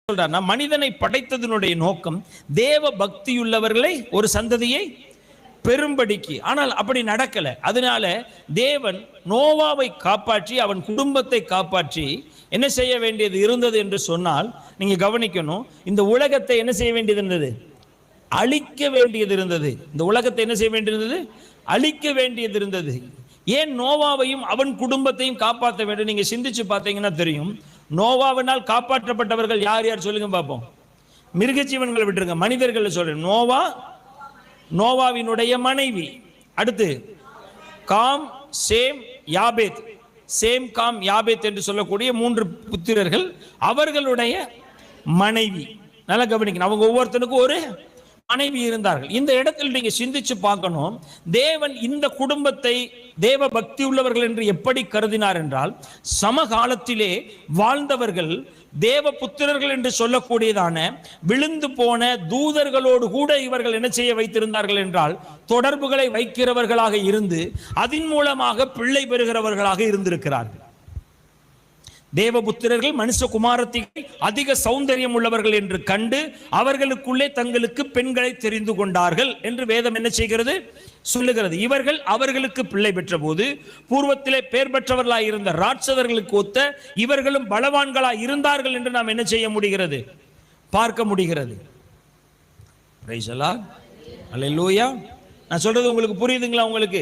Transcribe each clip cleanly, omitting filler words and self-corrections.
சொல்றாருன்னா, மனிதனை படைத்ததனுடைய நோக்கம் தேவ பக்தியுள்ளவர்களை ஒரு சந்ததியை பெரும்படிக்கு. ஆனால் அப்படி நடக்கல. அதனால தேவன் நோவாவை காப்பாற்றி அவன் குடும்பத்தை காப்பாற்றி என்ன செய்ய வேண்டியது இருந்தது என்று சொன்னால், நீங்க கவனிக்கணும், இந்த உலகத்தை என்ன செய்ய வேண்டியது இருந்தது? அழிக்க வேண்டியது இருந்தது. இந்த உலகத்தை என்ன செய்ய வேண்டியிருந்தது? அழிக்க வேண்டியது இருந்தது. ஏன் நோவாவையும் அவன் குடும்பத்தையும் காப்பாற்ற வேண்டும்? நீங்க சிந்திச்சு பார்த்தீங்கன்னா தெரியும். நோவாவினால் காப்பாற்றப்பட்டவர்கள் யார் யார் சொல்லுங்க பார்ப்போம். மிருகஜீவன்களை விட்டுருங்க, மனிதர்கள் சொல்றேன். நோவா, நோவாவினுடைய மனைவி, அடுத்து காம், சேம், யாபேத். சேம், காம், யாபேத் என்று சொல்லக்கூடிய 3 புத்திரர்கள், அவர்களுடைய மனைவி. நல்லா கவனிக்கணும், அவங்க ஒவ்வொருத்தனுக்கும் ஒரு மனைவி இருந்தார்கள். இந்த இடத்தில் நீங்க சிந்திச்சு பார்க்கணும், தேவன் இந்த குடும்பத்தை தேவ பக்தி உள்ளவர்கள் என்று எப்படி கருதினார் என்றால், சமகாலத்திலே வாழ்ந்தவர்கள் தேவ புத்திரர்கள் என்று சொல்லக்கூடியதான விழுந்து போன தூதர்களோடு கூட இவர்கள் என்ன செய்ய வைத்திருந்தார்கள் என்றால், தொடர்புகளை வைக்கிறவர்களாக இருந்து அதன் மூலமாக பிள்ளை பெறுகிறவர்களாக இருந்திருக்கிறார்கள். தேவபுத்திரர்கள் மனுஷகுமாரத்தை அதிக சௌந்தரியம் உள்ளவர்கள் என்று கண்டு அவர்களுக்குள்ளே தங்களுக்கு பெண்களை தெரிந்து கொண்டார்கள் என்று வேதம் என்ன செய்கிறது? சொல்லுகிறது. இவர்கள் அவர்களுக்கு பிள்ளை பெற்ற போது பூர்வத்திலே பேர் பெற்றவர்களாய் இருந்த ராட்சதர்களுக்கு ஒத்த இவர்களும் பலவான்களாய் இருந்தார்கள் என்று நாம் என்ன செய்ய முடிகிறது? பார்க்க முடிகிறது. Praise the Lord. அல்லேலூயா. நான் சொல்றது உங்களுக்கு புரியுதுங்களா? உங்களுக்கு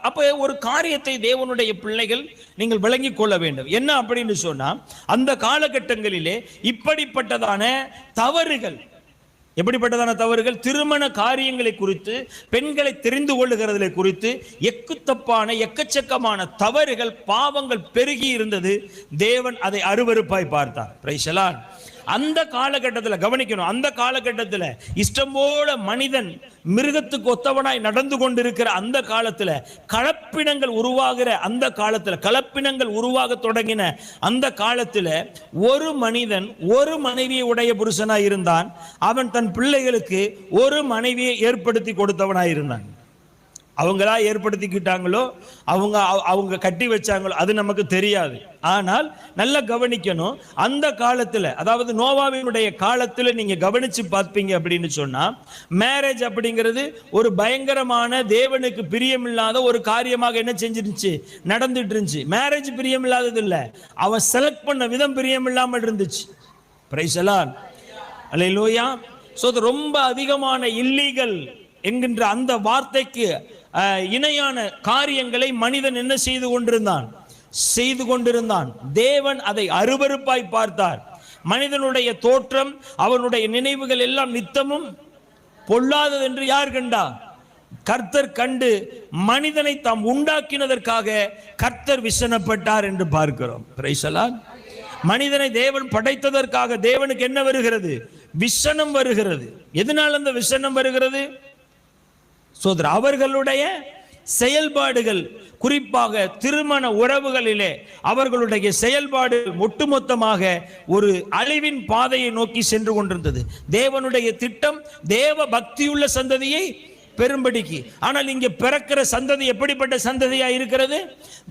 அப்ப ஒரு காரியத்தை தேவனுடைய பிள்ளைகள் நீங்கள் விளங்கிக் கொள்ள வேண்டும். என்ன அப்படின்னு சொன்னா, அந்த காலகட்டங்களிலே இப்படிப்பட்டதான தவறுகள், எப்படிப்பட்டதான தவறுகள், திருமண காரியங்களை குறித்து, பெண்களை தெரிந்து கொள்ளுகிறதை குறித்து எக்குத்தப்பான எக்கச்சக்கமான தவறுகள், பாவங்கள் பெருகி இருந்தது. தேவன் அதை அருவருப்பாய் பார்த்தார். Price the Lord. அந்த காலகட்டத்தில் கவனிக்கணும், அந்த காலகட்டத்தில் இஷ்டம் போல மனிதன் மிருகத்துக்கு ஒத்தவனாய் நடந்து கொண்டிருக்கிற அந்த காலத்தில், கலப்பினங்கள் உருவாகிற அந்த காலத்தில், கலப்பினங்கள் உருவாக தொடங்கின அந்த காலத்தில், ஒரு மனிதன் ஒரு மனைவியை உடைய புருஷனாய் இருந்தான். அவன் தன் பிள்ளைகளுக்கு ஒரு மனைவியை ஏற்படுத்தி கொடுத்தவனாய் இருந்தான். அவங்களா ஏற்படுத்திக்கிட்டாங்களோ, அவங்க கட்டி வச்சாங்களோ, அது நமக்கு தெரியாது. ஆனால் நல்லா கவனிக்கணும், அந்த காலத்தில், அதாவது நோவாவினுடைய காலத்தில் நீங்க கவனிச்சு பார்ப்பீங்க அப்படின்னு சொன்னா, மேரேஜ் அப்படிங்கிறது ஒரு பயங்கரமான தேவனுக்கு பிரியமில்லாத ஒரு காரியமாக என்ன செஞ்சிருந்துச்சு? நடந்துட்டு இருந்துச்சு. மேரேஜ் பிரியமில்லாதது இல்லை, அவன் செலக்ட் பண்ண விதம் பிரியமில்லாமல் இருந்துச்சு. Price the Lord. Hallelujah. So ரொம்ப அதிகமான இல்லீகல் என்கின்ற அந்த வார்த்தைக்கு இணையான காரியங்களை மனிதன் என்ன செய்து கொண்டிருந்தான். தேவன் அதை அருவருப்பாய் பார்த்தார். மனிதனுடைய தோற்றம், அவனுடைய நினைவுகள் எல்லாம் நித்தமும் பொல்லாதது என்று யார் கண்டா? கர்த்தர் கண்டு மனிதனை தாம் உண்டாக்கினதற்காக கர்த்தர் விசனப்பட்டார் என்று பார்க்கிறோம். Price the Lord. மனிதனை தேவன் படைத்ததற்காக தேவனுக்கு என்ன வருகிறது? விசனம் வருகிறது. எதனால் அந்த விசனம் வருகிறது? சோதர அவர்களுடைய செயல்பாடுகள், குறிப்பாக திருமண உறவுகளிலே அவர்களுடைய செயல்பாடு ஒட்டுமொத்தமாக ஒரு அழிவின் பாதையை நோக்கி சென்று கொண்டிருந்தது. தேவனுடைய திட்டம் தேவ பக்தியுள்ள சந்ததியை பெரும்படிக்கு. ஆனால் இங்கே பிறக்கிற சந்ததி எப்படிப்பட்ட சந்ததியாக இருக்கிறது?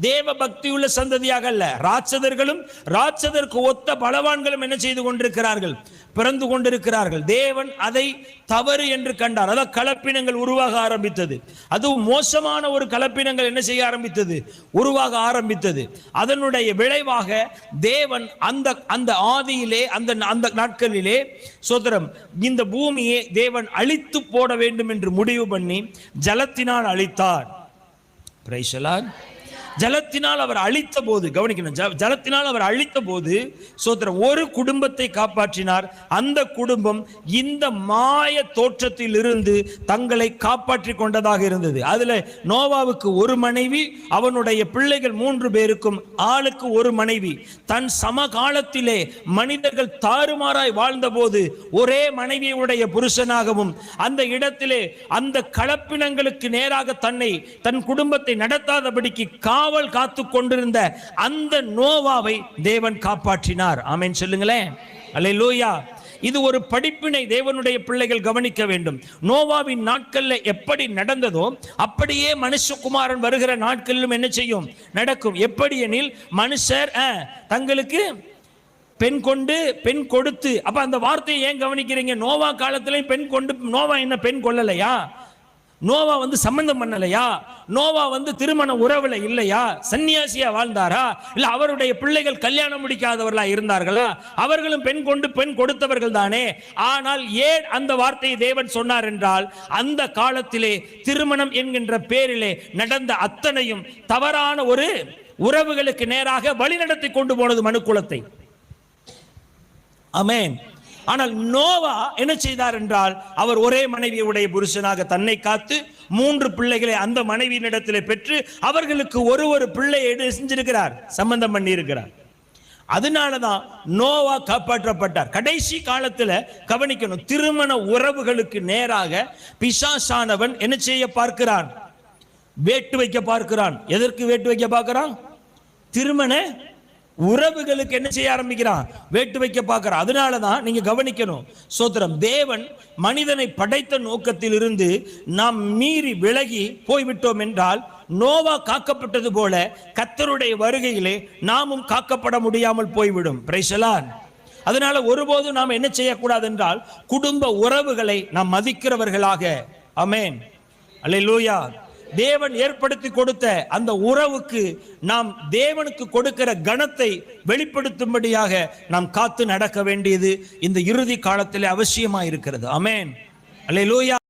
தேவ பக்தியுள்ள சந்ததியாக அல்ல. ராட்சதர்களும் ராட்சதற்கு ஒத்த பலவான்களும் என்ன செய்து கொண்டிருக்கிறார்கள்? பிறந்து கொண்டிருக்கிறார்கள். தேவன் அதை தவறு என்று கண்டார். அதாவது கலப்பினங்கள் உருவாக ஆரம்பித்தது. அதுவும் மோசமான ஒரு கலப்பினங்கள் என்ன செய்ய ஆரம்பித்தது? உருவாக ஆரம்பித்தது. அதனுடைய விளைவாக தேவன் அந்த ஆதியிலே, அந்த நாட்களிலே சோதரம் இந்த பூமியை தேவன் அழித்து போட வேண்டும் என்று முடிவு பண்ணி ஜலத்தினால் அழித்தார். Price the Lord. ஜலத்தினால் அவர் அழித்த போது, கவனிக்கணும், ஜலத்தினால் அவர் அழித்த போது சோதரம் ஒரு குடும்பத்தை காப்பாற்றினார். அந்த குடும்பம் இந்த மாய தோற்றத்தில் இருந்து தங்களை காப்பாற்றி கொண்டதாக இருந்தது. அதுல நோவாவுக்கு ஒரு மனைவி, அவனுடைய பிள்ளைகள் 3 பேருக்கும் ஆளுக்கு ஒரு மனைவி. தன் சமகாலத்திலே மனிதர்கள் தாறுமாறாய் வாழ்ந்த போது ஒரே மனைவியுடைய புருஷனாகவும் அந்த இடத்திலே அந்த கலப்பினங்களுக்கு நேராக தன் குடும்பத்தை நடத்தாதபடிக்கு காவல் காத்து கொண்டிருந்த அந்த நோவாவை தேவன் காப்பாற்றினார். ஆமென் சொல்லுங்களேன். அல்லேலூயா. இது ஒரு படிப்பினை தேவனுடைய பிள்ளைகள் கவனிக்க வேண்டும். நோவாவின் நாட்கள்ல எப்படி நடந்ததோ அப்படியே மனுஷகுமாரன் வருகிற நாட்களிலும் என்ன செய்யும்? நடக்கும். எப்படி எனில், மனுஷர் தங்களுக்கு பெண் கொண்டு பெண் கொடுத்து. அப்ப அந்த வார்த்தையை ஏன் கவனிக்கிறீங்க? நோவா காலத்திலையும் பெண் கொண்டு. நோவா என்ன பெண் கொள்ளலையா? நோவா சம்பந்தம் பண்ணலையா? நோவா திருமண உறவுல இல்லையா? சன்னியாசியா வாழ்ந்தாரா? இல்ல அவருடைய பிள்ளைகள் கல்யாணம் முடிக்காதவர்களா இருந்தார்களா? அவர்களும் பெண் கொண்டு பெண் கொடுத்தவர்கள் தானே. ஆனால் ஏன் அந்த வார்த்தையை தேவன் சொன்னார் என்றால், அந்த காலத்திலே திருமணம் என்கின்ற பேரிலே நடந்த அத்தனையும் தவறான ஒரு உறவுகளுக்கு நேராக வழிநடத்தி கொண்டு போனது மனுக்குலத்தை. ஆமென். ஆனால் நோவா என்ன செய்தார் என்றால், அவர் ஒரே மனைவியுடைய புருஷனாக தன்னை காத்து 3 பிள்ளைகளை அந்த மனைவியினிடத்திலே பெற்று அவர்களுக்கு ஒரு பிள்ளையை செஞ்சிருக்கிறார், சம்பந்தம் பண்ணி இருக்கிறார். அதனாலதான் நோவா காப்பாற்றப்பட்டார். கடைசி காலத்துல கவனிக்கணும், திருமண உறவுகளுக்கு நேராக பிசாசானவன் என்ன செய்ய பார்க்கிறான்? வேட்டு வைக்க பார்க்கிறான். எதற்கு வேட்டு வைக்க பார்க்கிறான்? திருமண உறவுகளுக்கு என்ன செய்ய ஆரம்பிக்கிறான்? வேட்டு வைக்க பார்க்கிறான். அதனாலதான் நீங்க கவனிக்கணும், சோத்திரம், தேவன் மனிதனை படைத்த நோக்கத்தில் இருந்து நாம் மீறி விலகி போய்விட்டோம் என்றால், நோவா காக்கப்பட்டது போல கர்த்தருடைய வருகையிலே நாமும் காக்கப்பட முடியாமல் போய்விடும். Price the Lord. அதனால ஒருபோதும் நாம் என்ன செய்யக்கூடாது என்றால், குடும்ப உறவுகளை நாம் மதிக்கிறவர்களாக, ஆமென், அல்லேலூயா, தேவன் ஏற்படுத்தி கொடுத்த அந்த உறவுக்கு நாம் தேவனுக்கு கொடுக்கிற கணத்தை வெளிப்படுத்தும்படியாக நாம் காத்து நடக்க வேண்டியது இந்த இறுதி காலத்தில் அவசியமாக இருக்கிறது. ஆமென், அல்லேலூயா.